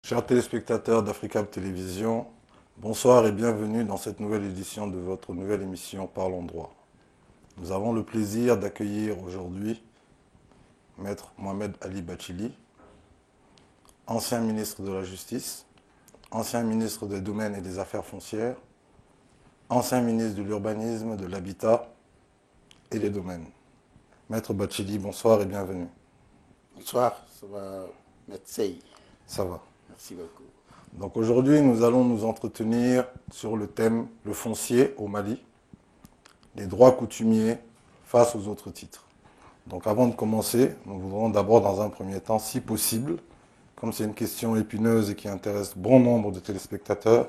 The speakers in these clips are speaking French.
Chers téléspectateurs d'Africab Télévision, bonsoir et bienvenue dans cette nouvelle édition de votre nouvelle émission Parlons droit. Nous avons le plaisir d'accueillir aujourd'hui Maître Mohamed Ali Bachili, ancien ministre de la Justice, ancien ministre des Domaines et des Affaires foncières, ancien ministre de l'Urbanisme, de l'Habitat et des Domaines. Maître Bachili, bonsoir et bienvenue. Bonsoir, ça va, Matsei. Ça va. Merci beaucoup. Donc aujourd'hui, nous allons nous entretenir sur le thème le foncier au Mali, les droits coutumiers face aux autres titres. Donc avant de commencer, nous voudrons d'abord dans un premier temps, si possible, comme c'est une question épineuse et qui intéresse bon nombre de téléspectateurs,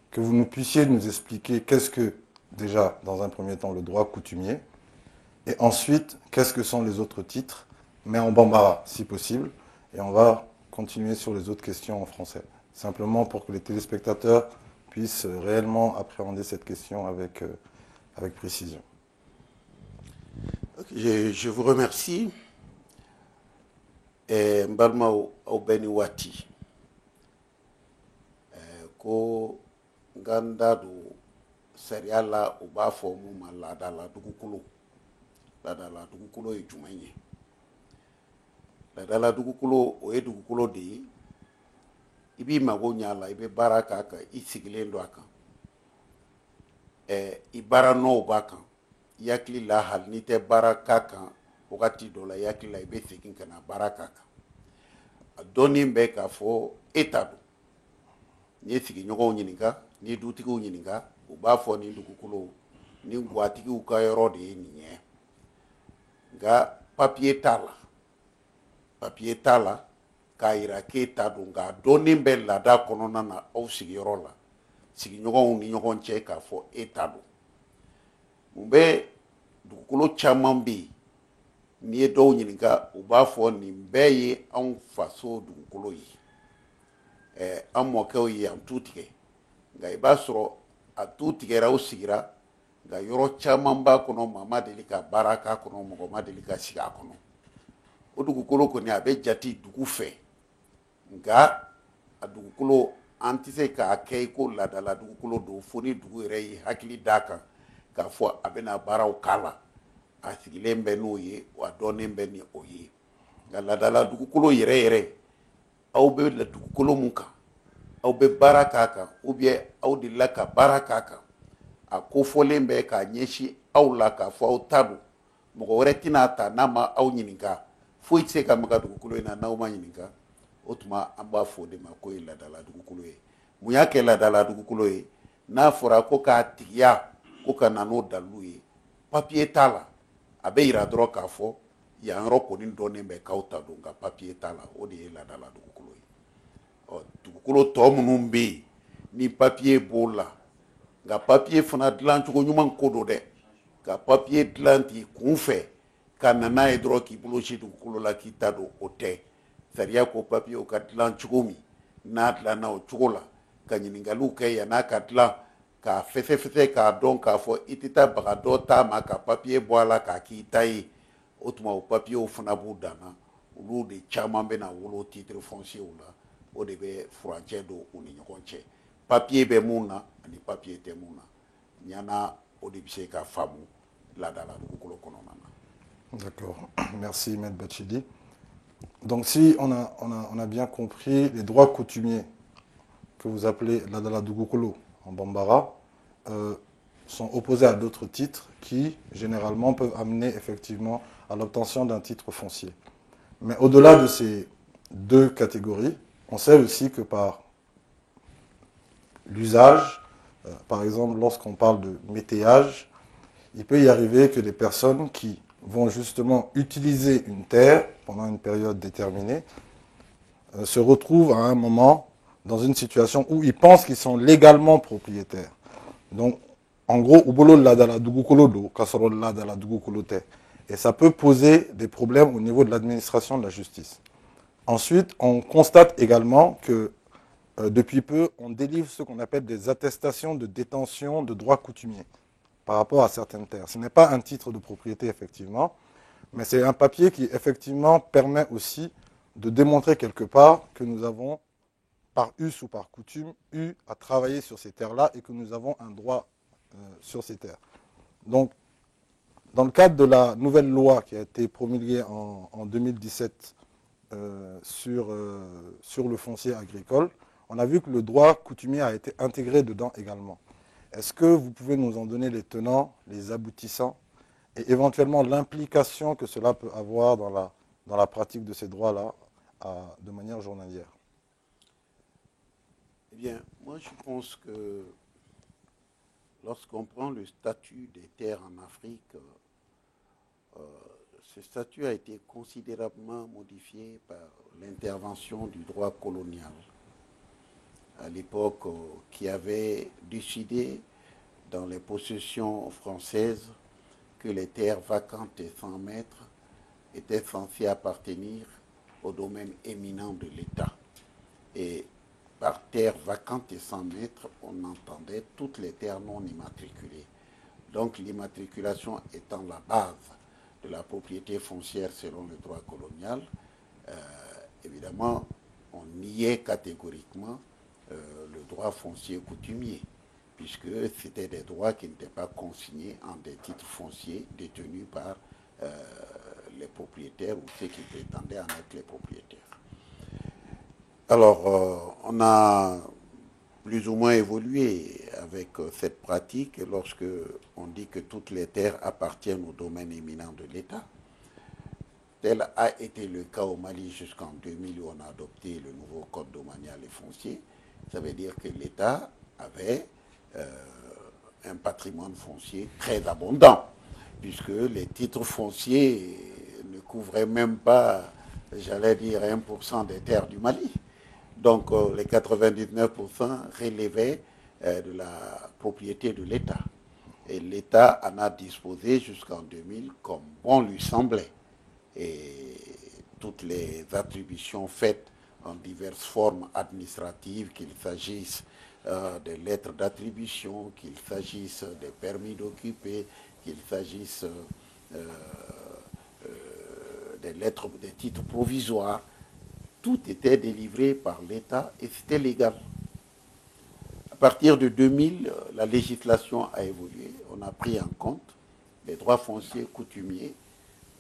que vous nous puissiez nous expliquer qu'est-ce que, déjà, dans un premier temps, le droit coutumier, et ensuite, qu'est-ce que sont les autres titres, mais en bambara, si possible, et on va continuer sur les autres questions en français. Simplement pour que les téléspectateurs puissent réellement appréhender cette question avec précision. Je vous remercie. Mbalma Obeni Wati. Ko ganda do seriala uba fomu malada la dukukulo. Lada la dukukulo e jumaye. Lada la dukukulo o e dukukulo de ibi mago nyala ibe baraka ka isigilendo aka. Ibara no baka. Yakili la hal ni te baraka kan wakati dɔ la yakili la i bɛ segin ka na baraka kan a dɔnni bɛ k'a fɔ e ta don n'i ye sigiɲɔgɔnw ɲininka n'i ye dutigiw ɲininka u b'a fɔ ni dugukolo ni guwatigiw ka yɔrɔ de ye nin ye nka papiye t'a la k'a yira k'e ta don nka a dɔnni bɛ laada kɔnɔna na aw sigiyɔrɔ la sigiɲɔgɔnw ni ɲɔgɔn cɛ k'a fɔ e ta don mun bɛ dugukolo caman bɛ yen n'i ye dɔw ɲininka u b'a fɔ nin bɛɛ ye anw faso dugukolo ye an mɔkɛw ye yan tu tigɛ nka i b'a sɔrɔ a tu tigɛra u sigira nka yɔrɔ caman b'a kɔnɔ maa ma deli ka baara k'a kɔnɔ mɔgɔ ma deli ka sigi a kɔnɔ o dugukolo kɔni a bɛ jate dugu fɛ nka a dugukolo an tɛ se k'a kɛ i ko laadala dugukolo don fo ni dugu yɛrɛ ye hakili d'a kan k'a fɔ a bɛna baaraw k'a la a sigilen bɛ n'o ye wa dɔnnen bɛ ni o ye nka laadala dugukolo yɛrɛ yɛrɛ aw bɛ dugukolo mun kan aw bɛ baara k'a kan ubiyɛn aw delila ka baara k'a kan a kofɔlen bɛ k'a ɲɛsin aw la k'a fɔ aw ta don mɔgɔ wɛrɛ tɛna ta n'a ma aw ɲininka foyi tɛ se ka maga dugukolo in na n'aw ma ɲininka o tuma an b'a fɔ o de ma ko ye laadala dugukolo ye mun y'a kɛ laadala dugukolo ye n'a fɔra ko k'a tigiya ko ka na n'o dalilu ye papiye t'a la a bɛ yira dɔrɔn k'a fɔ yan yɔrɔ kɔni dɔnnen bɛ k'aw ta don nka papiye t'a la o de ye laadala dugukolo ye dugukolo tɔ minnu bɛ yen ni papiye b'o la nka papiye fana dilancogo ɲuman ko don dɛ ka papiye dilan t'i kun fɛ ka na n'a ye dɔrɔn k'i bolo si dugukolo la k'i ta don o tɛ sariya ko papiyew ka dilan cogo min n'a dilanna o cogo la ka ɲininkaliw kɛ yann'a ka dilan k'a fɛsɛfɛsɛ k'a dɔn k'a fɔ i tɛ taa baga dɔ t'a ma ka papiye bɔ a la k'a k'i ta ye o tuma o papiyew fana b'u dan na olu de caman bɛ na wolo titre foncier la o de bɛ furancɛ don u ni ɲɔgɔn cɛ papiye bɛ mun na ani papiye tɛ mun na ɲana o de bɛ se ka faamu laadala dugukolo kɔnɔna na. D'accord. Merci, Maître Bachili. Donc si on a bien compris, les droits coutumiers que vous appelez Ladala Dugukolo en Bambara sont opposés à d'autres titres qui, généralement, peuvent amener effectivement à l'obtention d'un titre foncier. Mais au-delà de ces deux catégories, on sait aussi que par l'usage, par exemple, lorsqu'on parle de métayage, il peut y arriver que des personnes qui vont justement utiliser une terre pendant une période déterminée se retrouvent à un moment dans une situation où ils pensent qu'ils sont légalement propriétaires. Donc, en gros, et ça peut poser des problèmes au niveau de l'administration de la justice. Ensuite, on constate également que depuis peu, on délivre ce qu'on appelle des attestations de détention de droits coutumiers par rapport à certaines terres. Ce n'est pas un titre de propriété, effectivement, mais c'est un papier qui, effectivement, permet aussi de démontrer quelque part que nous avons par us ou par coutume, eu à travailler sur ces terres-là et que nous avons un droit sur ces terres. Donc, dans le cadre de la nouvelle loi qui a été promulguée en 2017 sur le foncier agricole, on a vu que le droit coutumier a été intégré dedans également. Est-ce que vous pouvez nous en donner les tenants, les aboutissants et éventuellement l'implication que cela peut avoir dans la pratique de ces droits-là de manière journalière? Eh bien, moi je pense que lorsqu'on prend le statut des terres en Afrique, ce statut a été considérablement modifié par l'intervention du droit colonial à l'époque qui avait décidé dans les possessions françaises que les terres vacantes et sans maître étaient censées appartenir au domaine éminent de l'État. Et par terre vacante et sans maître, on entendait toutes les terres non immatriculées. Donc l'immatriculation étant la base de la propriété foncière selon le droit colonial, évidemment, on niait catégoriquement le droit foncier coutumier, puisque c'était des droits qui n'étaient pas consignés en des titres fonciers détenus par les propriétaires ou ceux qui prétendaient en être les propriétaires. Alors, on a plus ou moins évolué avec cette pratique lorsque on dit que toutes les terres appartiennent au domaine éminent de l'État. Tel a été le cas au Mali jusqu'en 2000 où on a adopté le nouveau code domanial et foncier. Ça veut dire que l'État avait un patrimoine foncier très abondant, puisque les titres fonciers ne couvraient même pas, j'allais dire, 1% des terres du Mali. Donc les 99% relevaient de la propriété de l'État. Et l'État en a disposé jusqu'en 2000 comme bon lui semblait. Et toutes les attributions faites en diverses formes administratives, qu'il s'agisse des lettres d'attribution, qu'il s'agisse des permis d'occuper, qu'il s'agisse des lettres, des titres provisoires, tout était délivré par l'État et c'était légal. À partir de 2000, la législation a évolué. On a pris en compte les droits fonciers coutumiers,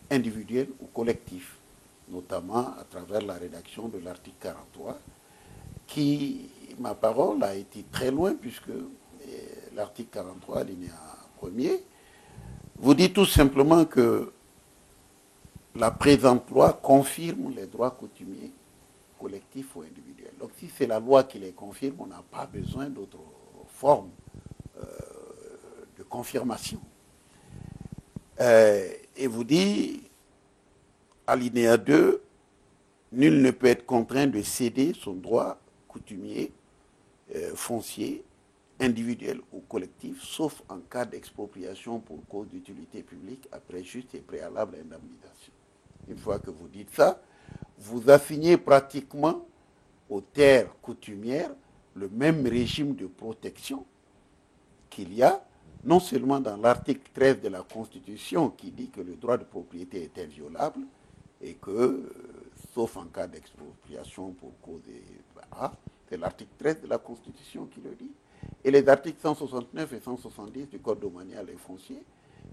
individuels ou collectifs, notamment à travers la rédaction de l'article 43, qui, ma parole, a été très loin, puisque l'article 43, alinéa 1er, vous dit tout simplement que la présente loi confirme les droits coutumiers, collectifs ou individuels. Donc si c'est la loi qui les confirme, on n'a pas besoin d'autres formes de confirmation. Et vous dit, alinéa 2, nul ne peut être contraint de céder son droit coutumier, foncier, individuel ou collectif, sauf en cas d'expropriation pour cause d'utilité publique après juste et préalable indemnisation. Une fois que vous dites ça, vous assignez pratiquement aux terres coutumières le même régime de protection qu'il y a non seulement dans l'article 13 de la Constitution qui dit que le droit de propriété est inviolable et que, sauf en cas d'expropriation pour cause de... c'est l'article 13 de la Constitution qui le dit, et les articles 169 et 170 du Code domanial et foncier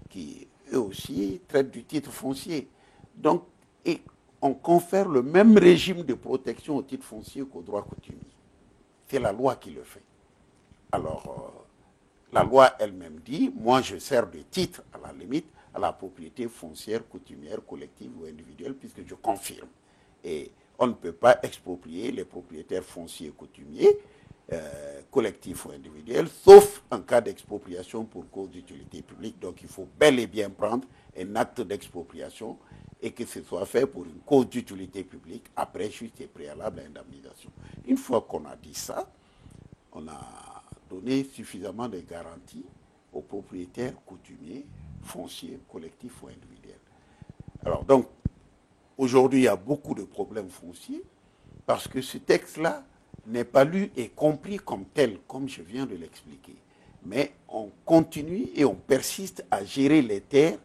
qui, eux aussi, traitent du titre foncier. Donc, et on confère le même régime de protection au titre foncier qu'au droit coutumier. C'est la loi qui le fait. Alors, la loi elle-même dit, moi je sers de titre, à la limite, à la propriété foncière, coutumière, collective ou individuelle, puisque je confirme. Et on ne peut pas exproprier les propriétaires fonciers coutumiers, collectifs ou individuels, sauf en cas d'expropriation pour cause d'utilité publique. Donc il faut bel et bien prendre un acte d'expropriation et que ce soit fait pour une cause d'utilité publique, après juste et préalable indemnisation. Une fois qu'on a dit ça, on a donné suffisamment de garanties aux propriétaires coutumiers, fonciers, collectifs ou individuels. Alors donc, aujourd'hui, il y a beaucoup de problèmes fonciers parce que ce texte-là n'est pas lu et compris comme tel, comme je viens de l'expliquer. Mais on continue et on persiste à gérer les terres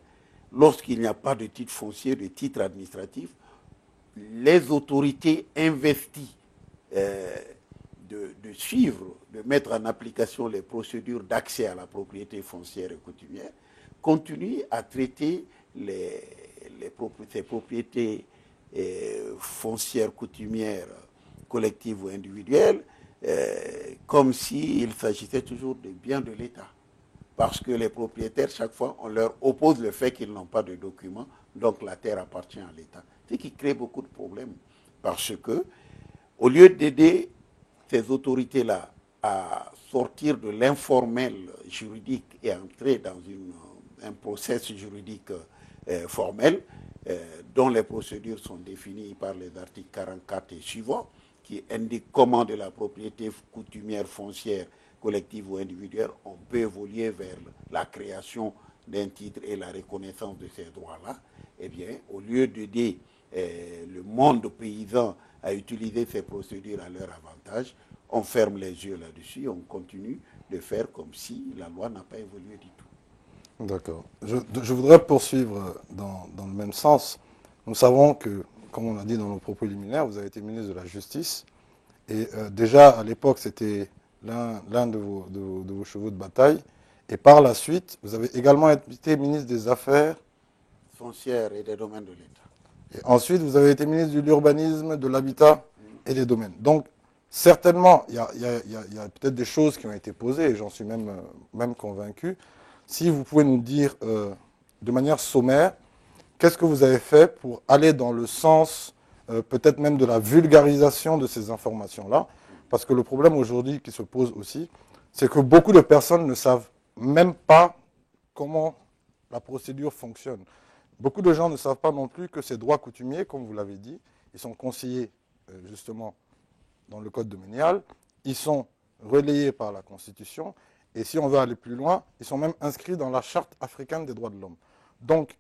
lorsqu'il n'y a pas de titre foncier, de titre administratif. Les autorités investies de suivre, de mettre en application les procédures d'accès à la propriété foncière et coutumière, continue à traiter ces propriétés foncières, coutumières, collectives ou individuelles, comme s'il s'agissait toujours des biens de l'État. Parce que les propriétaires, chaque fois, on leur oppose le fait qu'ils n'ont pas de documents, donc la terre appartient à l'État. Ce qui crée beaucoup de problèmes. Parce que, au lieu d'aider ces autorités-là à sortir de l'informel juridique et entrer dans un processus juridique formel, dont les procédures sont définies par les articles 44 et suivants, qui indiquent comment de la propriété coutumière foncière collective ou individuelle, on peut évoluer vers la création d'un titre et la reconnaissance de ces droits-là. Eh bien, au lieu d'aider le monde paysan à utiliser ces procédures à leur avantage, on ferme les yeux là-dessus, on continue de faire comme si la loi n'a pas évolué du tout. D'accord. Je voudrais poursuivre dans le même sens. Nous savons que, comme on l'a dit dans nos propos liminaires, vous avez été ministre de la Justice. Et déjà, à l'époque, c'était l'un de vos chevaux de bataille. Et par la suite, vous avez également été ministre des Affaires foncières et des domaines de l'État. Et ensuite, vous avez été ministre de l'Urbanisme, de l'Habitat et des Domaines. Donc, certainement, il y a peut-être des choses qui ont été posées, et j'en suis même convaincu. Si vous pouvez nous dire de manière sommaire, qu'est-ce que vous avez fait pour aller dans le sens peut-être même de la vulgarisation de ces informations-là? Parce que le problème aujourd'hui qui se pose aussi, c'est que beaucoup de personnes ne savent même pas comment la procédure fonctionne. Beaucoup de gens ne savent pas non plus que ces droits coutumiers, comme vous l'avez dit, ils sont conseillés justement dans le code domanial, ils sont relayés par la Constitution, et si on veut aller plus loin, ils sont même inscrits dans la Charte africaine des droits de l'homme. Donc,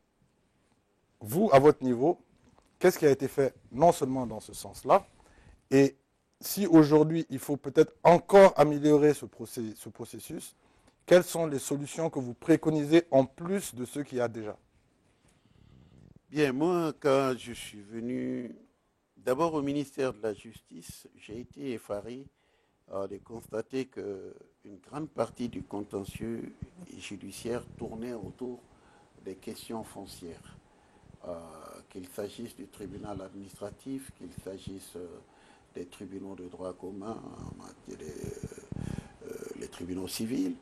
vous, à votre niveau, qu'est-ce qui a été fait non seulement dans ce sens-là, et si aujourd'hui il faut peut-être encore améliorer ce processus, quelles sont les solutions que vous préconisez en plus de ce qu'il y a déjà? Bien, moi, quand je suis venu d'abord au ministère de la Justice, j'ai été effaré de constater qu'une grande partie du contentieux judiciaire tournait autour des questions foncières. Qu'il s'agisse du tribunal administratif, qu'il s'agisse des tribunaux de droit commun, les tribunaux civils,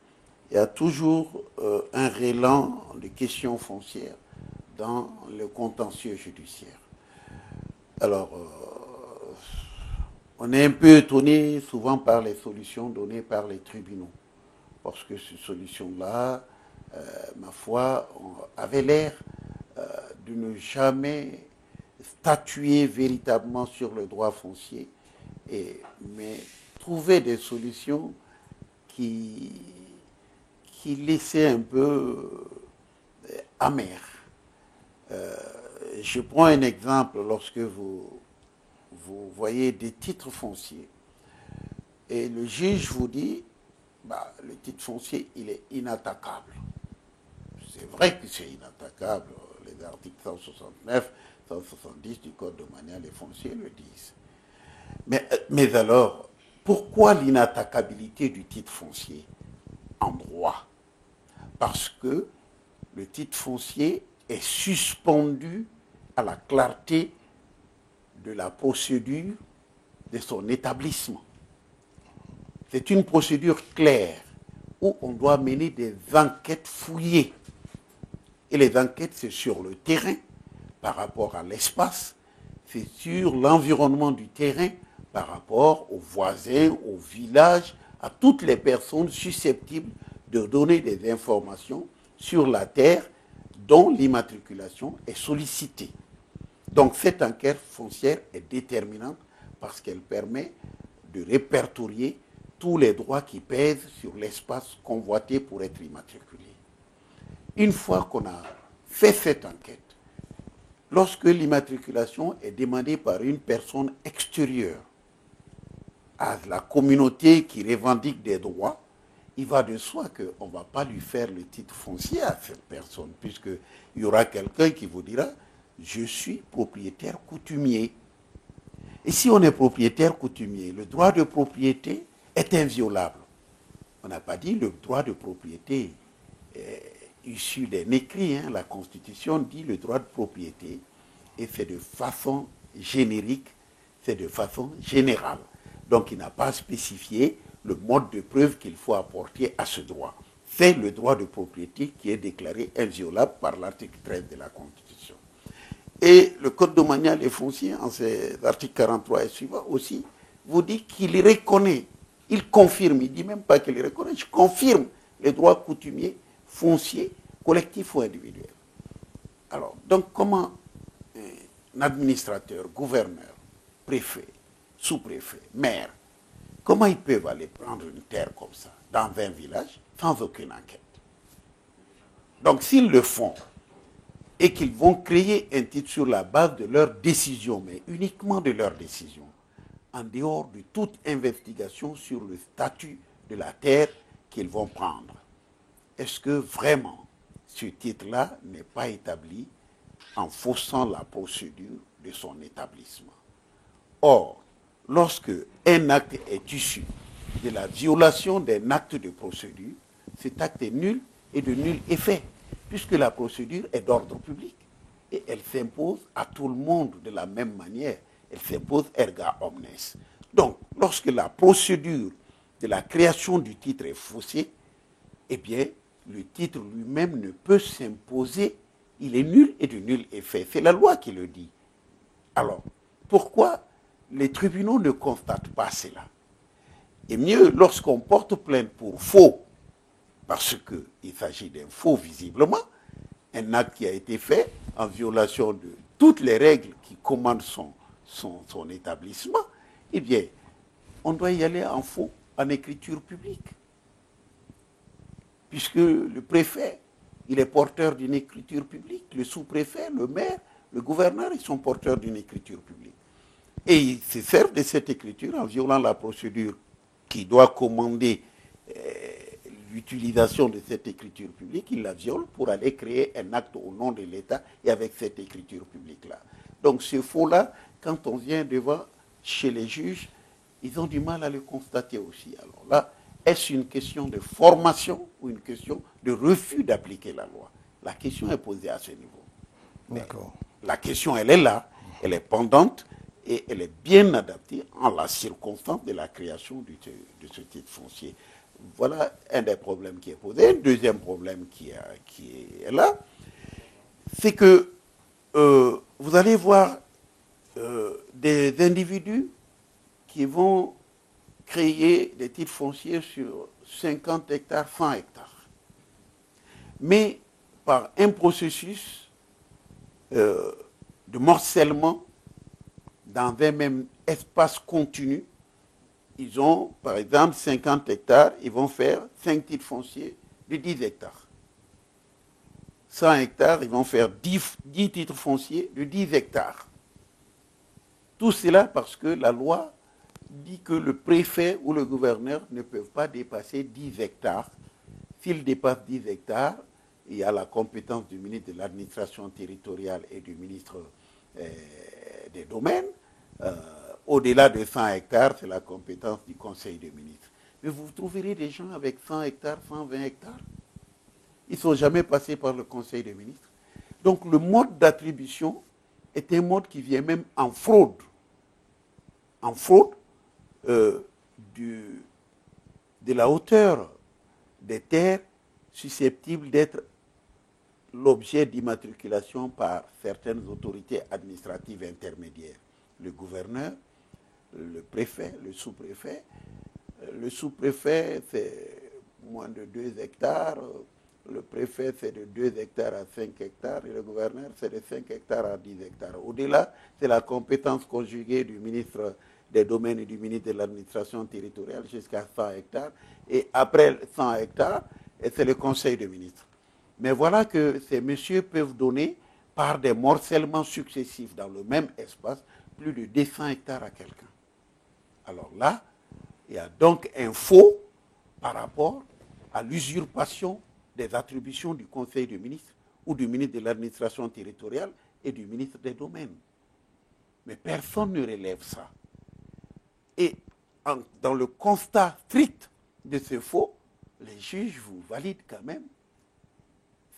il y a toujours un rélan de questions foncières dans le contentieux judiciaire. Alors, on est un peu étonné souvent par les solutions données par les tribunaux, parce que ces solutions-là, ma foi, avaient l'air de ne jamais statuer véritablement sur le droit foncier, mais trouver des solutions qui laissaient un peu amères. Je prends un exemple. Lorsque vous voyez des titres fonciers et le juge vous dit le titre foncier il est inattaquable. C'est vrai que c'est inattaquable. Les articles 169, 170 du Code domanial et foncier le disent. Mais alors, pourquoi l'inattaquabilité du titre foncier en droit? Parce que le titre foncier est suspendu à la clarté de la procédure de son établissement. C'est une procédure claire où on doit mener des enquêtes fouillées. Et les enquêtes, c'est sur le terrain par rapport à l'espace, c'est sur l'environnement du terrain par rapport aux voisins, aux villages, à toutes les personnes susceptibles de donner des informations sur la terre dont l'immatriculation est sollicitée. Donc cette enquête foncière est déterminante parce qu'elle permet de répertorier tous les droits qui pèsent sur l'espace convoité pour être immatriculé. Une fois qu'on a fait cette enquête, lorsque l'immatriculation est demandée par une personne extérieure à la communauté qui revendique des droits, il va de soi qu'on ne va pas lui faire le titre foncier à cette personne, puisqu'il y aura quelqu'un qui vous dira « je suis propriétaire coutumier ». Et si on est propriétaire coutumier, le droit de propriété est inviolable. On n'a pas dit le droit de propriété issu d'un écrit. Hein. La Constitution dit le droit de propriété, et c'est de façon générique, c'est de façon générale. Donc il n'a pas spécifié le mode de preuve qu'il faut apporter à ce droit. C'est le droit de propriété qui est déclaré inviolable par l'article 13 de la Constitution. Et le Code domanial et foncier, en ses articles 43 et suivants aussi, vous dit qu'il reconnaît, il confirme, il ne dit même pas qu'il reconnaît, il confirme les droits coutumiers, fonciers, collectifs ou individuels. Alors, donc comment un administrateur, gouverneur, préfet, sous-préfet, maire, comment ils peuvent aller prendre une terre comme ça, dans 20 villages, sans aucune enquête? Donc s'ils le font, et qu'ils vont créer un titre sur la base de leurs décisions, mais uniquement de leurs décisions, en dehors de toute investigation sur le statut de la terre qu'ils vont prendre, est-ce que vraiment ce titre-là n'est pas établi en faussant la procédure de son établissement? Or, lorsque un acte est issu de la violation d'un acte de procédure, cet acte est nul et de nul effet, puisque la procédure est d'ordre public et elle s'impose à tout le monde de la même manière. Elle s'impose erga omnes. Donc, lorsque la procédure de la création du titre est faussée, eh bien, le titre lui-même ne peut s'imposer. Il est nul et de nul effet. C'est la loi qui le dit. Alors, pourquoi les tribunaux ne constatent pas cela? Et mieux, lorsqu'on porte plainte pour faux, parce qu'il s'agit d'un faux visiblement, un acte qui a été fait en violation de toutes les règles qui commandent son établissement, eh bien, on doit y aller en faux, en écriture publique. Puisque le préfet, il est porteur d'une écriture publique, le sous-préfet, le maire, le gouverneur, ils sont porteurs d'une écriture publique. Et ils se servent de cette écriture en violant la procédure qui doit commander l'utilisation de cette écriture publique, ils la violent pour aller créer un acte au nom de l'État et avec cette écriture publique-là. Donc ce faux-là, quand on vient devant chez les juges, ils ont du mal à le constater aussi. Alors là, est-ce une question de formation ou une question de refus d'appliquer la loi? La question est posée à ce niveau. D'accord. La question, elle est là, elle est pendante et elle est bien adaptée en la circonstance de la création de ce titre foncier. Voilà un des problèmes qui est posé. Un deuxième problème qui est là, c'est que vous allez voir des individus qui vont créer des titres fonciers sur 50 hectares, 100 hectares. Mais par un processus de morcellement dans un même espace continu, ils ont, par exemple, 50 hectares, ils vont faire 5 titres fonciers de 10 hectares. 100 hectares, ils vont faire 10 titres fonciers de 10 hectares. Tout cela parce que la loi dit que le préfet ou le gouverneur ne peuvent pas dépasser 10 hectares. S'ils dépassent 10 hectares, il y a la compétence du ministre de l'administration territoriale et du ministre des domaines. Au-delà de 100 hectares, c'est la compétence du Conseil des ministres. Mais vous trouverez des gens avec 100 hectares, 120 hectares. Ils ne sont jamais passés par le Conseil des ministres. Donc le mode d'attribution est un mode qui vient même en fraude. En fraude de la hauteur des terres susceptibles d'être l'objet d'immatriculation par certaines autorités administratives intermédiaires. Le gouverneur, le préfet, le sous-préfet. Le sous-préfet, c'est moins de 2 hectares. Le préfet, c'est de 2 hectares à 5 hectares. Et le gouverneur, c'est de 5 hectares à 10 hectares. Au-delà, c'est la compétence conjuguée du ministre des domaines et du ministre de l'administration territoriale jusqu'à 100 hectares. Et après 100 hectares, c'est le Conseil des ministres. Mais voilà que ces messieurs peuvent donner, par des morcellements successifs dans le même espace, plus de 200 hectares à quelqu'un. Alors là, il y a donc un faux par rapport à l'usurpation des attributions du Conseil des ministres ou du ministre de l'administration territoriale et du ministre des domaines. Mais personne ne relève ça. Et dans le constat strict de ce faux, les juges vous valident quand même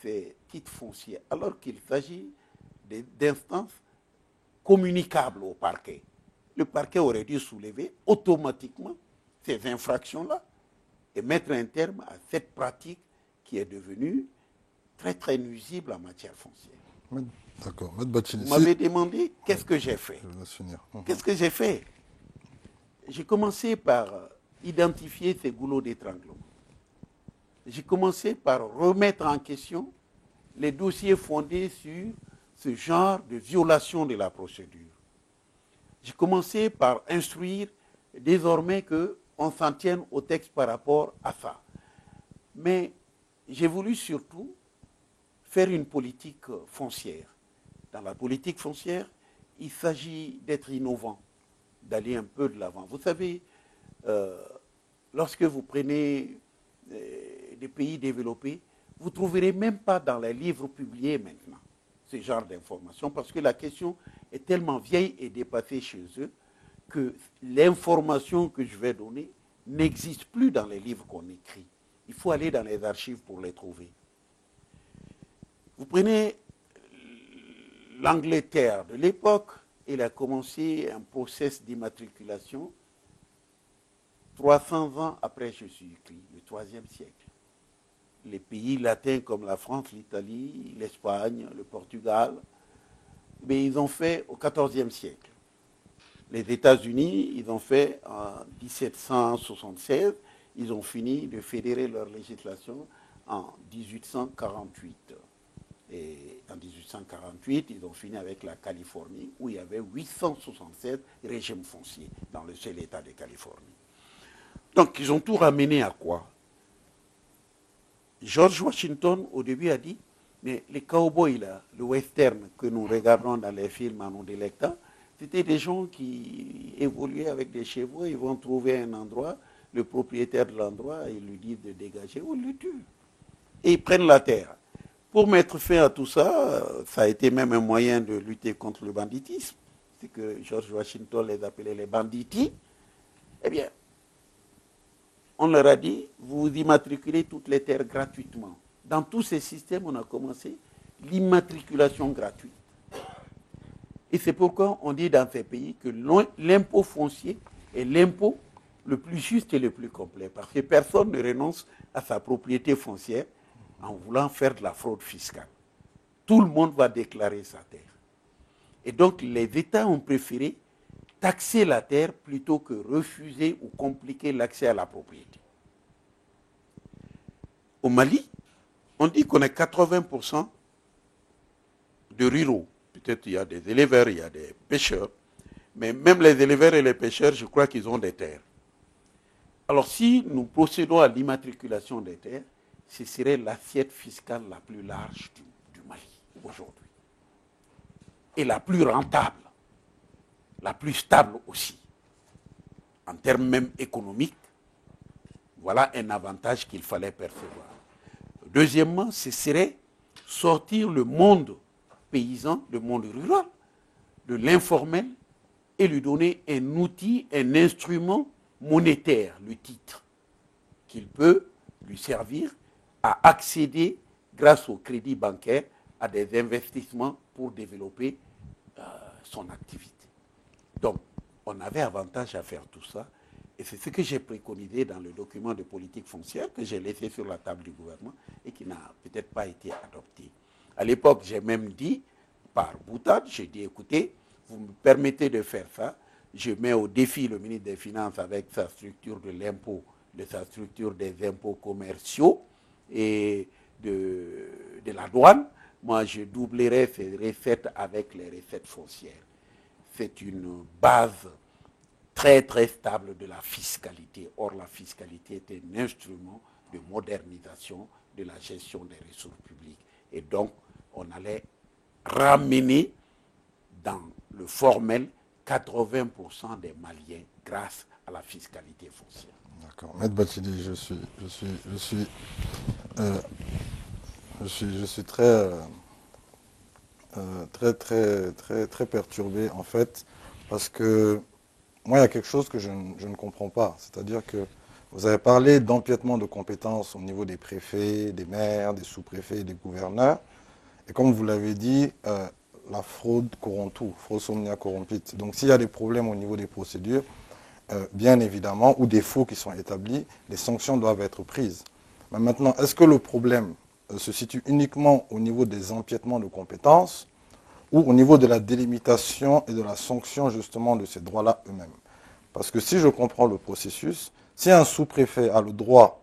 ces titres fonciers, alors qu'il s'agit d'instances communicables au parquet. Le parquet aurait dû soulever automatiquement ces infractions-là et mettre un terme à cette pratique qui est devenue très très nuisible en matière foncière. D'accord. Maître Bathily, vous m'avez demandé qu'est-ce que j'ai fait. Je vais finir. Qu'est-ce que j'ai fait? J'ai commencé par identifier ces goulots d'étranglement. J'ai commencé par remettre en question les dossiers fondés sur ce genre de violation de la procédure. J'ai commencé par instruire désormais qu'on s'en tienne au texte par rapport à ça. Mais j'ai voulu surtout faire une politique foncière. Dans la politique foncière, il s'agit d'être innovant, d'aller un peu de l'avant. Vous savez, lorsque vous prenez des pays développés, vous ne trouverez même pas dans les livres publiés maintenant ce genre d'informations parce que la question est tellement vieille et dépassée chez eux que l'information que je vais donner n'existe plus dans les livres qu'on écrit. Il faut aller dans les archives pour les trouver. Vous prenez l'Angleterre de l'époque, il a commencé un process d'immatriculation 300 ans après Jésus-Christ, le IIIe siècle. Les pays latins comme la France, l'Italie, l'Espagne, le Portugal, mais ils ont fait au XIVe siècle. Les États-Unis, ils ont fait en 1776, ils ont fini de fédérer leur législation en 1848. Et en 1848, ils ont fini avec la Californie, où il y avait 876 régimes fonciers dans le seul État de Californie. Donc, ils ont tout ramené à quoi? George Washington, au début, a dit, mais les cowboys, là, le western que nous regardons dans les films en nous délectant, c'était des gens qui évoluaient avec des chevaux, ils vont trouver un endroit, le propriétaire de l'endroit, il lui dit de dégager, ou il le tue. Et ils prennent la terre. Pour mettre fin à tout ça, ça a été même un moyen de lutter contre le banditisme. C'est que George Washington les appelait les banditis. Eh bien, on leur a dit, vous immatriculez toutes les terres gratuitement. Dans tous ces systèmes, on a commencé l'immatriculation gratuite. Et c'est pourquoi on dit dans ces pays que l'impôt foncier est l'impôt le plus juste et le plus complet. Parce que personne ne renonce à sa propriété foncière en voulant faire de la fraude fiscale. Tout le monde va déclarer sa terre. Et donc les États ont préféré taxer la terre plutôt que refuser ou compliquer l'accès à la propriété. Au Mali, on dit qu'on est 80% de ruraux. Peut-être il y a des éleveurs, il y a des pêcheurs, mais même les éleveurs et les pêcheurs, je crois qu'ils ont des terres. Alors si nous procédons à l'immatriculation des terres, ce serait l'assiette fiscale la plus large du Mali aujourd'hui. Et la plus rentable, la plus stable aussi. En termes même économiques, voilà un avantage qu'il fallait percevoir. Deuxièmement, ce serait sortir le monde paysan, le monde rural, de l'informel et lui donner un outil, un instrument monétaire, le titre, qu'il peut lui servir à accéder, grâce au crédit bancaire, à des investissements pour développer son activité. Donc, on avait avantage à faire tout ça. Et c'est ce que j'ai préconisé dans le document de politique foncière que j'ai laissé sur la table du gouvernement et qui n'a peut-être pas été adopté. À l'époque, j'ai même dit, par boutade, j'ai dit, écoutez, vous me permettez de faire ça, je mets au défi le ministre des Finances avec sa structure de l'impôt, de sa structure des impôts commerciaux et de la douane. Moi, je doublerai ces recettes avec les recettes foncières. C'est une base très très stable de la fiscalité. Or, la fiscalité est un instrument de modernisation de la gestion des ressources publiques. Et donc, on allait ramener dans le formel 80% des Maliens grâce à la fiscalité foncière. D'accord. Maître Bathily, je suis très très perturbé en fait, parce que moi, il y a quelque chose que je ne comprends pas. C'est-à-dire que vous avez parlé d'empiètement de compétences au niveau des préfets, des maires, des sous-préfets, des gouverneurs. Et comme vous l'avez dit, la fraude corrompt tout, fraude omnia corrompit. Donc s'il y a des problèmes au niveau des procédures, bien évidemment, ou des faux qui sont établis, les sanctions doivent être prises. Mais maintenant, est-ce que le problème se situe uniquement au niveau des empiètements de compétences ou au niveau de la délimitation et de la sanction justement de ces droits-là eux-mêmes? Parce que si je comprends le processus, si un sous-préfet a le droit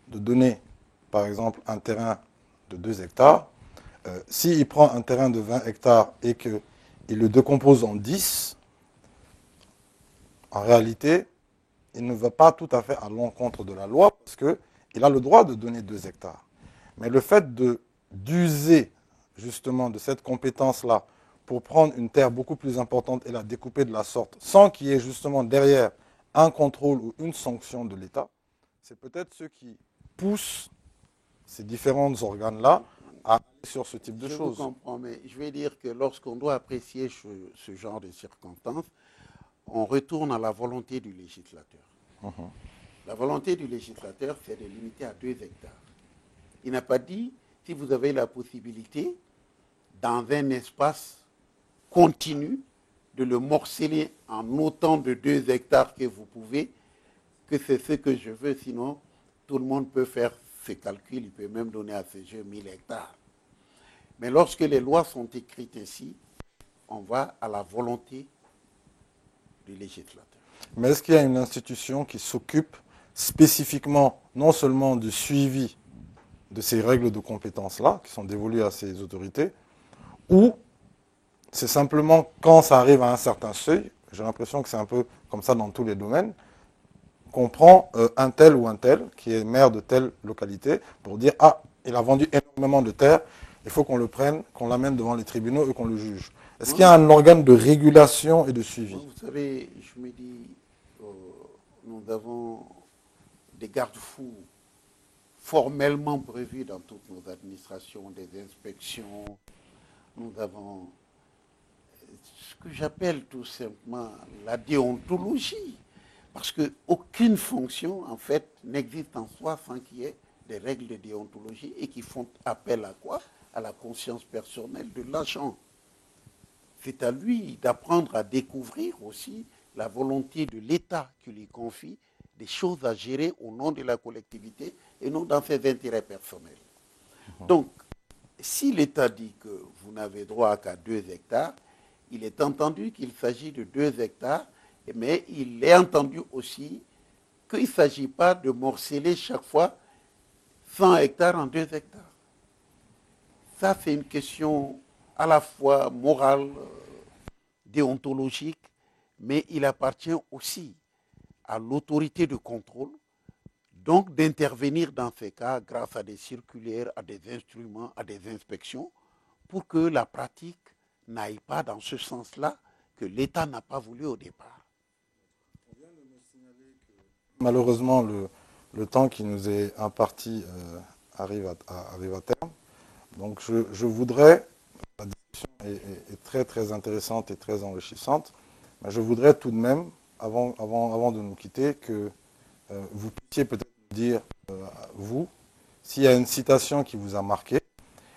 de donner, par exemple, un terrain de 2 hectares, s'il prend un terrain de 20 hectares et qu'il le décompose en 10, en réalité, il ne va pas tout à fait à l'encontre de la loi parce qu'il a le droit de donner 2 hectares. Mais le fait d'user justement de cette compétence-là pour prendre une terre beaucoup plus importante et la découper de la sorte, sans qu'il y ait justement derrière un contrôle ou une sanction de l'État, c'est peut-être ce qui pousse ces différents organes-là à aller sur ce type de Je vous choses. comprends, mais je vais dire que lorsqu'on doit apprécier ce genre de circonstances, on retourne à la volonté du législateur. La volonté du législateur, c'est de limiter à 2 hectares. Il n'a pas dit, si vous avez la possibilité, dans un espace continu, de le morceler en autant de 2 hectares que vous pouvez, que c'est ce que je veux, sinon tout le monde peut faire ses calculs, il peut même donner à ce jeu 1000 hectares. Mais lorsque les lois sont écrites ainsi, on va à la volonté du législateur. Mais est-ce qu'il y a une institution qui s'occupe spécifiquement non seulement du suivi de ces règles de compétences-là, qui sont dévolues à ces autorités, ou c'est simplement quand ça arrive à un certain seuil, j'ai l'impression que c'est un peu comme ça dans tous les domaines, qu'on prend un tel ou un tel, qui est maire de telle localité, pour dire, ah, il a vendu énormément de terres, il faut qu'on le prenne, qu'on l'amène devant les tribunaux et qu'on le juge. Est-ce qu'il y a un organe de régulation et de suivi? Vous savez, je me dis, nous avons des garde-fous formellement prévus dans toutes nos administrations, des inspections. Nous avons ce que j'appelle tout simplement la déontologie. Parce qu'aucune fonction, en fait, n'existe en soi sans qu'il y ait des règles de déontologie et qui font appel à quoi? À la conscience personnelle de l'agent. C'est à lui d'apprendre à découvrir aussi la volonté de l'État qui lui confie des choses à gérer au nom de la collectivité et non dans ses intérêts personnels. Donc, si l'État dit que vous n'avez droit qu'à 2 hectares, il est entendu qu'il s'agit de 2 hectares, mais il est entendu aussi qu'il ne s'agit pas de morceler chaque fois 100 hectares en 2 hectares. Ça, c'est une question à la fois morale, déontologique, mais il appartient aussi à l'autorité de contrôle, donc d'intervenir dans ces cas grâce à des circulaires, à des instruments, à des inspections, pour que la pratique n'aille pas dans ce sens-là que l'État n'a pas voulu au départ. Malheureusement, le temps qui nous est imparti arrive à terme. Donc je voudrais, la discussion est très très intéressante et très enrichissante, mais je voudrais tout de même, avant de nous quitter, que vous puissiez peut-être nous dire, vous, s'il y a une citation qui vous a marqué,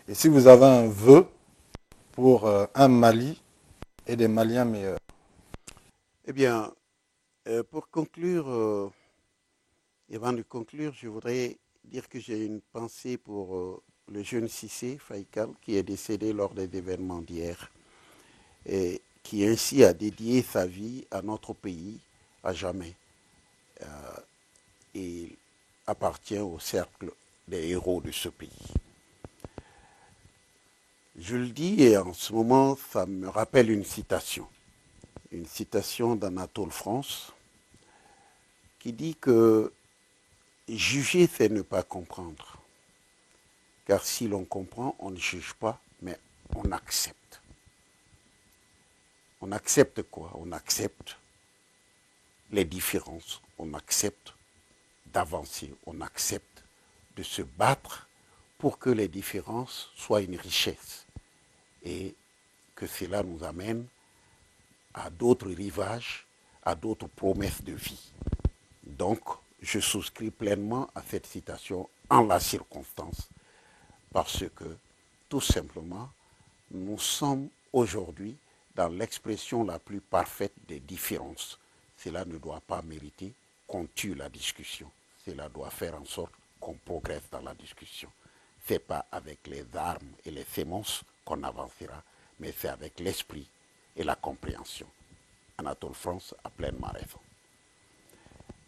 et si vous avez un vœu pour un Mali et des Maliens meilleurs. Eh bien, pour conclure, et avant de conclure, je voudrais dire que j'ai une pensée pour le jeune Cissé Faïkal qui est décédé lors des événements d'hier et qui ainsi a dédié sa vie à notre pays à jamais. Il appartient au cercle des héros de ce pays. Je le dis et en ce moment, ça me rappelle une citation d'Anatole France qui dit que juger, c'est ne pas comprendre. Car si l'on comprend, on ne juge pas, mais on accepte. On accepte quoi? On accepte les différences, on accepte d'avancer, on accepte de se battre pour que les différences soient une richesse et que cela nous amène à d'autres rivages, à d'autres promesses de vie. Donc, je souscris pleinement à cette citation en la circonstance, parce que, tout simplement, nous sommes aujourd'hui dans l'expression la plus parfaite des différences. Cela ne doit pas mériter qu'on tue la discussion. Cela doit faire en sorte qu'on progresse dans la discussion. Ce n'est pas avec les armes et les sémences qu'on avancera, mais c'est avec l'esprit et la compréhension. Anatole France a pleinement raison.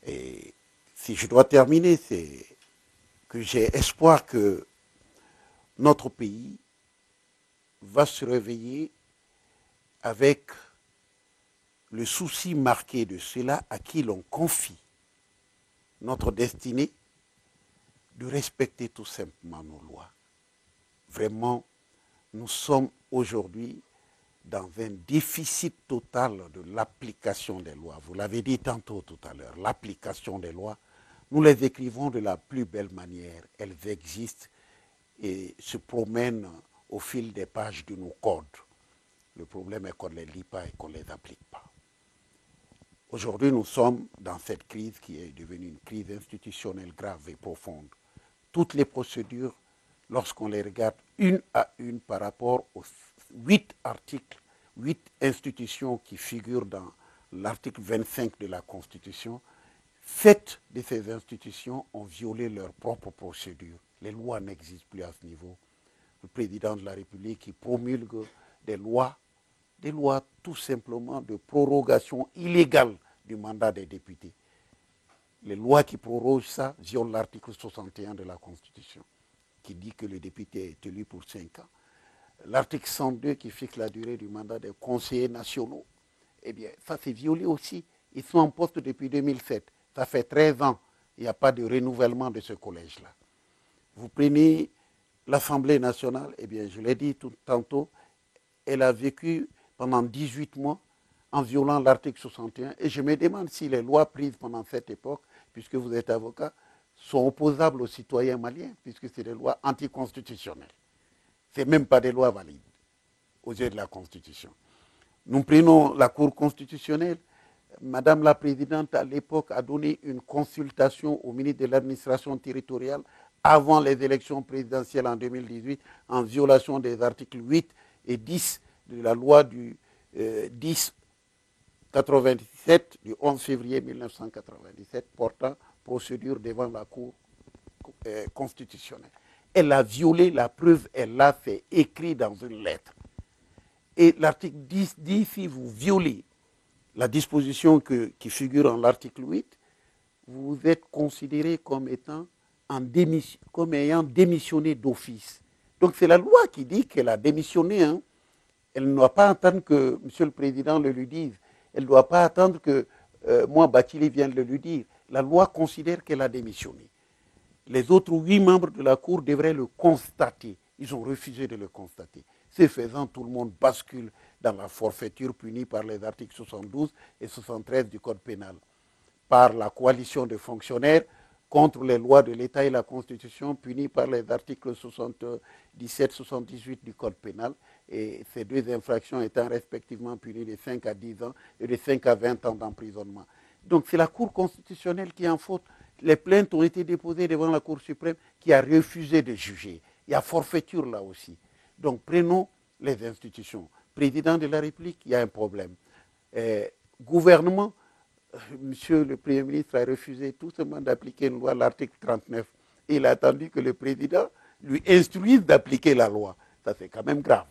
Et si je dois terminer, c'est que j'ai espoir que notre pays va se réveiller avec le souci marqué de ceux-là à qui l'on confie notre destinée, de respecter tout simplement nos lois. Vraiment, nous sommes aujourd'hui dans un déficit total de l'application des lois. Vous l'avez dit tantôt tout à l'heure, l'application des lois, nous les écrivons de la plus belle manière. Elles existent et se promènent au fil des pages de nos codes. Le problème est qu'on ne les lit pas et qu'on ne les applique pas. Aujourd'hui, nous sommes dans cette crise qui est devenue une crise institutionnelle grave et profonde. Toutes les procédures, lorsqu'on les regarde une à une par rapport aux 8 articles, 8 institutions qui figurent dans l'article 25 de la Constitution, 7 de ces institutions ont violé leurs propres procédures. Les lois n'existent plus à ce niveau. Le président de la République qui promulgue des lois tout simplement de prorogation illégale du mandat des députés. Les lois qui prorogent ça violent l'article 61 de la Constitution, qui dit que le député est élu pour 5 ans. L'article 102 qui fixe la durée du mandat des conseillers nationaux, eh bien, ça c'est violé aussi. Ils sont en poste depuis 2007. Ça fait 13 ans. Il n'y a pas de renouvellement de ce collège-là. Vous prenez l'Assemblée nationale, eh bien, je l'ai dit tantôt, elle a vécu pendant 18 mois en violant l'article 61. Et je me demande si les lois prises pendant cette époque, puisque vous êtes avocat, sont opposables aux citoyens maliens, puisque c'est des lois anticonstitutionnelles. Ce n'est même pas des lois valides aux yeux de la Constitution. Nous prenons la Cour constitutionnelle. Madame la Présidente, à l'époque, a donné une consultation au ministre de l'Administration territoriale avant les élections présidentielles en 2018 en violation des articles 8 et 10 de la loi du 10-97 du 11 février 1997 portant procédure devant la Cour constitutionnelle. Elle a violé la preuve, elle l'a fait écrit dans une lettre. Et l'article 10 dit, si vous violez la disposition qui figure en l'article 8, vous êtes considéré comme ayant démissionné d'office. Donc c'est la loi qui dit qu'elle a démissionné. Hein. Elle ne doit pas attendre que M. le Président le lui dise. Elle ne doit pas attendre que moi, Bathily, vienne le lui dire. La loi considère qu'elle a démissionné. Les autres 8 membres de la Cour devraient le constater. Ils ont refusé de le constater. Ce faisant, tout le monde bascule dans la forfaiture punie par les articles 72 et 73 du Code pénal. Par la coalition de fonctionnaires contre les lois de l'État et la Constitution punie par les articles 77-78 du Code pénal. Et ces 2 infractions étant respectivement punies de 5 à 10 ans et de 5 à 20 ans d'emprisonnement. Donc c'est la Cour constitutionnelle qui est en faute. Les plaintes ont été déposées devant la Cour suprême qui a refusé de juger. Il y a forfaiture là aussi. Donc prenons les institutions. Président de la République, il y a un problème. Gouvernement, Monsieur le Premier ministre a refusé tout simplement d'appliquer une loi, l'article 39. Et il a attendu que le président lui instruise d'appliquer la loi. Ça c'est quand même grave.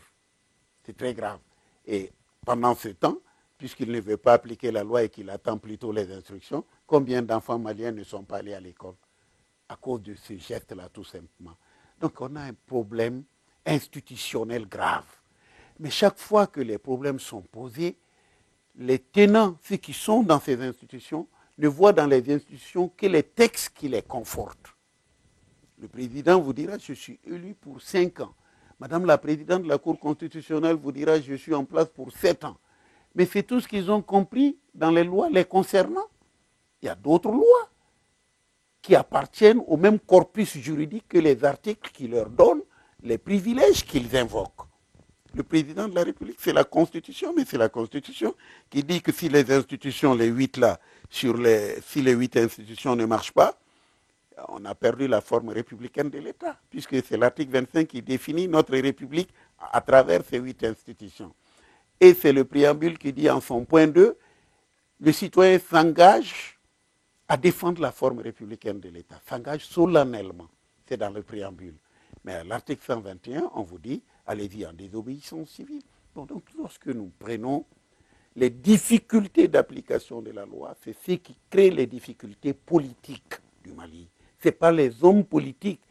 C'est très grave. Et pendant ce temps, puisqu'il ne veut pas appliquer la loi et qu'il attend plutôt les instructions, combien d'enfants maliens ne sont pas allés à l'école à cause de ce geste-là, tout simplement. Donc on a un problème institutionnel grave. Mais chaque fois que les problèmes sont posés, les tenants, ceux qui sont dans ces institutions, ne voient dans les institutions que les textes qui les confortent. Le président vous dira, je suis élu pour 5 ans. Madame la présidente de la Cour constitutionnelle vous dira, je suis en place pour 7 ans. Mais c'est tout ce qu'ils ont compris dans les lois les concernant. Il y a d'autres lois qui appartiennent au même corpus juridique que les articles qui leur donnent les privilèges qu'ils invoquent. le président de la République. C'est la Constitution, mais c'est la Constitution qui dit que si les institutions, les 8 là, si les 8 institutions ne marchent pas, on a perdu la forme républicaine de l'État, puisque c'est l'article 25 qui définit notre République à travers ces 8 institutions. Et c'est le préambule qui dit en son point 2, le citoyen s'engage à défendre la forme républicaine de l'État, s'engage solennellement, c'est dans le préambule. Mais à l'article 121, on vous dit, allez-y en désobéissance civile. Bon, donc lorsque nous prenons les difficultés d'application de la loi, c'est ce qui crée les difficultés politiques du Mali. Ce n'est pas les hommes politiques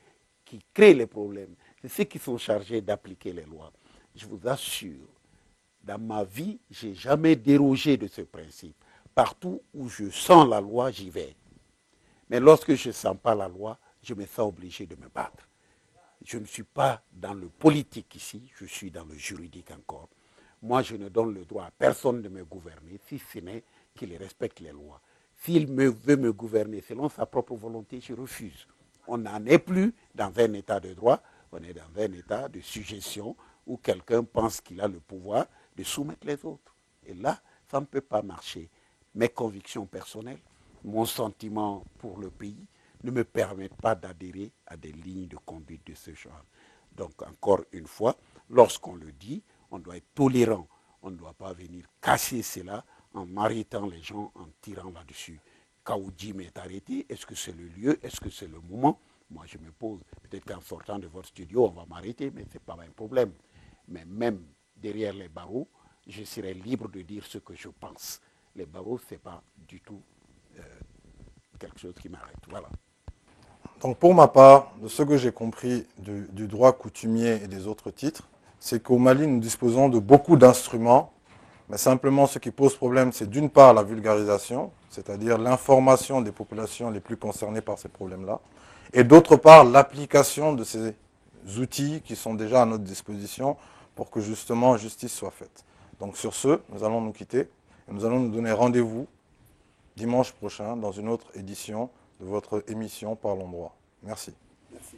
qui créent les problèmes, c'est ceux qui sont chargés d'appliquer les lois. Je vous assure, dans ma vie, je n'ai jamais dérogé de ce principe. Partout où je sens la loi, j'y vais. Mais lorsque je ne sens pas la loi, je me sens obligé de me battre. Je ne suis pas dans le politique ici, je suis dans le juridique encore. Moi, je ne donne le droit à personne de me gouverner, si ce n'est qu'il respecte les lois. S'il veut me gouverner selon sa propre volonté, je refuse. On n'en est plus dans un état de droit, on est dans un état de suggestion où quelqu'un pense qu'il a le pouvoir de soumettre les autres. Et là, ça ne peut pas marcher. Mes convictions personnelles, mon sentiment pour le pays ne me permettent pas d'adhérer à des lignes de conduite de ce genre. Donc, encore une fois, lorsqu'on le dit, on doit être tolérant. On ne doit pas venir casser cela en m'arrêtant les gens, en tirant là-dessus. Kaoudjim est arrêté, est-ce que c'est le lieu, est-ce que c'est le moment? Moi, je me pose, peut-être qu'en sortant de votre studio, on va m'arrêter, mais ce n'est pas un problème. Mais même derrière les barreaux, je serai libre de dire ce que je pense. Les barreaux, ce n'est pas du tout quelque chose qui m'arrête. Voilà. Donc pour ma part, de ce que j'ai compris du droit coutumier et des autres titres, c'est qu'au Mali, nous disposons de beaucoup d'instruments, mais simplement ce qui pose problème, c'est d'une part la vulgarisation, c'est-à-dire l'information des populations les plus concernées par ces problèmes-là, et d'autre part l'application de ces outils qui sont déjà à notre disposition pour que justement justice soit faite. Donc sur ce, nous allons nous quitter et nous allons nous donner rendez-vous dimanche prochain dans une autre édition de votre émission Parlons droit. Merci. Merci.